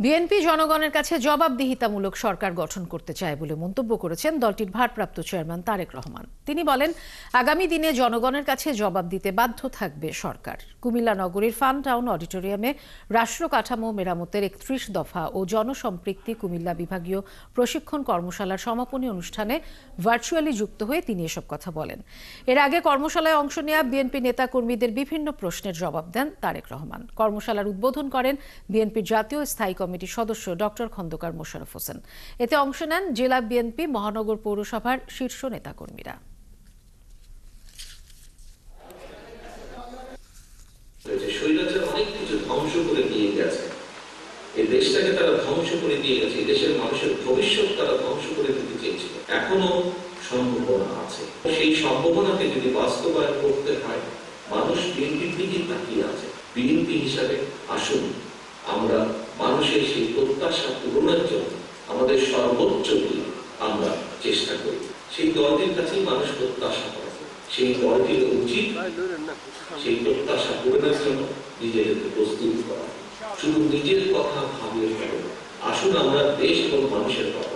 BNP জনগণের কাছে জবাবদিহিতামূলক সরকার গঠন করতে চায় বলে মন্তব্য করেছেন দলটির ভারপ্রাপ্ত চেয়ারম্যান তারেক রহমান। তিনি বলেন, আগামী দিনে জনগণের কাছে জবাব দিতে বাধ্য থাকবে সরকার। কুমিল্লা নগরীর ফান টাউন অডিটোরিয়ামে রাষ্ট্র কাঠামো মেরামতের ৩১ দফা ও জনসম্পৃক্তি কুমিল্লা বিভাগীয় প্রশিক্ষণ কর্মশালার সমাপনী অনুষ্ঠানে ভার্চুয়ালি যুক্ত হয়ে তিনি এসব কথা বলেন। এর আগে কর্মশালায় অংশ নেওয়া বিএনপি নেতাকর্মীদের বিভিন্ন প্রশ্নের জবাব দেন তারেক রহমান। কর্মশালার উদ্বোধন করেন বিএনপির জাতীয় স্থায়ী কমিটির সদস্য ডক্টর খন্দকার মোশাররফ হোসেন। এতে অংশ নেন জেলা বিএনপি, মহানগর পৌরসভার শীর্ষ নেতাকর্মীরা। স্বৈরাচার অনেক কিছু ধ্বংস করে দিয়ে গেছে, এই দেশটাকে তারা ধ্বংস করে দিয়ে গেছে, এই দেশের মানুষের ভবিষ্যৎ তারা ধ্বংস করে দিতে চেয়েছিল। এখনো সম্ভাবনা আছে, সেই সম্ভাবনাকে যদি বাস্তবায়ন করতে হয়, মানুষ বিএনপির দিকে তাকিয়ে আছে। বিএনপি হিসাবে আসুন আমরা মানুষের সেই প্রত্যাশা পূরণের জন্য আমাদের সর্বোচ্চ দিয়ে আমরা চেষ্টা করি। সেই দলটির কাছেই মানুষ প্রত্যাশা করে, সেই দলটির উচিত সেই প্রত্যাশা পূরণের জন্য নিজেদেরকে প্রস্তুত করা। শুধু নিজের কথা ভাবিয়ে ফেলে, আসুন আমরা দেশ এবং মানুষের কথা